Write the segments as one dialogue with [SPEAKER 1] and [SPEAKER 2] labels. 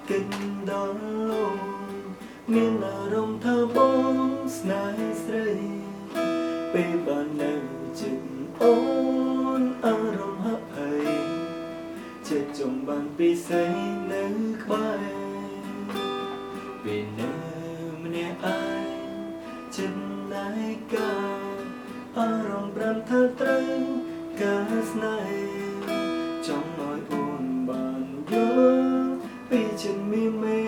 [SPEAKER 1] កិនដល់លងមានអារម្មណ៍ថាបងស្នេហ៍ស្រីពេលបាននៅជិតអូនអារម្មណ៍ហាក់ភ័យចិត្តចង់បានពិសេសនៅក្បែរពេលនៅម្នាក់ឯងចិត្តណាយកាអារម្មណ៍ប្រាំថាត្រូវការស្នេហ៍ចង់ឲ្យអូនបានយល់ពីចិត្តមានមេ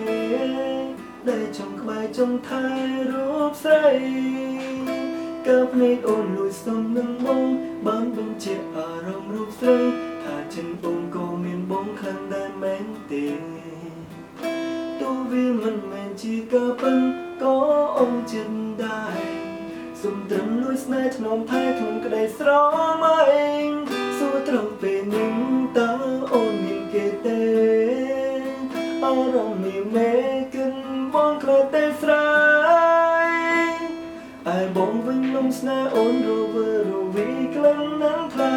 [SPEAKER 1] ដែលចង់ក្បែរចង់ថែរូបស្រីកើភ្នែកអូនលួចសុំនឹងបងបានបញ្ជាក់អារម្មណ៍រូបស្រីថាចិនអូនក៏មានបងខាងដែរមែនទេទោះវាមិនមែនជាការពិតក៏អូនចិត្តដែរសុំត្រឹមលួចស្នេហ៍ថ្នមថែក្នុងក្តីស្រមៃសួរត្រង់ពេលនេះតើអូនមានគេទេអារម្មណ៍មានមេគិនបងខ្លាចតែស្រ័យឯបងវិញលំស្នេហ៍អូនរវើរវីក្លិនណាស់ថ្លៃ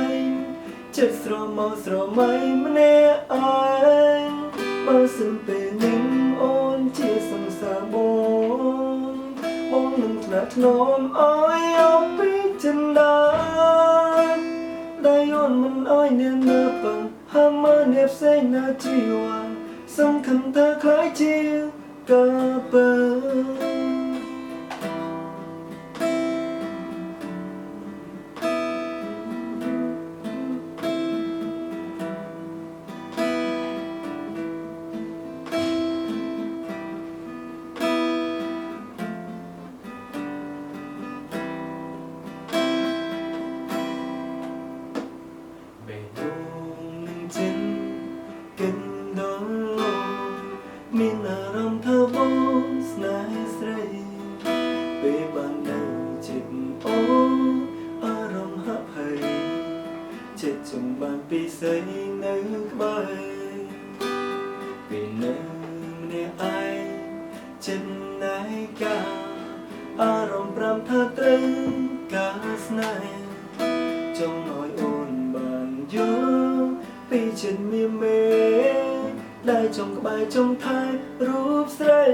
[SPEAKER 1] ចិត្តស្រមកស្រមៃម្នាក់ឯងបើសិនពេលនេះអូនជាសង្សារបងនឹងថ្នាក់ថ្នមអើយអបពីចិនដាដែលអូនមិនអើយអ្នកណាបងហាមើអ្នកផ្សេងណាជីវ៉ាសង្ឃឹមថាคล้ายជាកាពើកិនដល់លងមានអារម្មណ៍ថាបងស្នេហ៍ស្រីពេលបាននៅជិតអូអារម្មណ៍ហាក់ភ័យចិត្តចង់បានពិសេសនៅក្បែរពេលនៅម្នាក់ឯងចិត្តណាយកាអារម្មណ៍ប្រាំថាត្រូវការស្នេហ៍ចង់ឲ្យអូនបានយល់ពីចិត្តមានមេដែលចង់ក្បែរចង់ថែរូបស្រី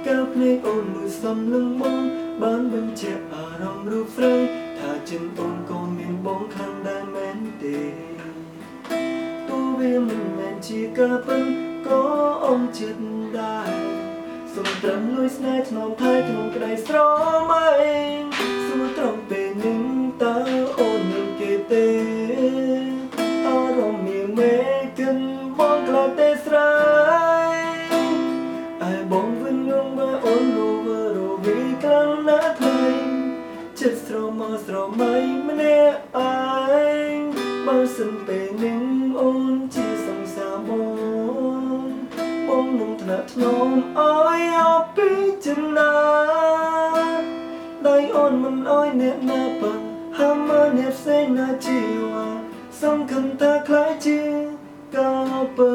[SPEAKER 1] កើភ្នែកអូនលួចសំនឹងបងបានបញ្ជាក់អារម្មណ៍រូបស្រីថាចិនអូនក៏មានបងខាងដែរមែនទេទោះវាមិនមែនជាការពិតក៏អូនចិត្តដែរសូមត្រឹមលួចស្នេហ៍ថ្នមថែក្នុងក្តីស្រមៃសួរត្រង់ពេលនេះតើអូនមានគេទេអារម្មណ៍មានមេកិនបងខ្លាចតែស្រ័យឯបងវិញងងបើអូនរវើរវីខ្លាំងណាស់ថ្លៃចិត្តស្រមកស្រមៃម្នាក់ឯងបើសិនពេលនេះអូនជាសង្សារបងនឹងថ្នាក់ថ្នមអើយអបពីចិនណាដៃអូនមិនអើយអ្នកណាបងហាមើអ្នកផ្សេងណាជីវ៉ាសង្ឃឹមថាคล้ายជាកាពើ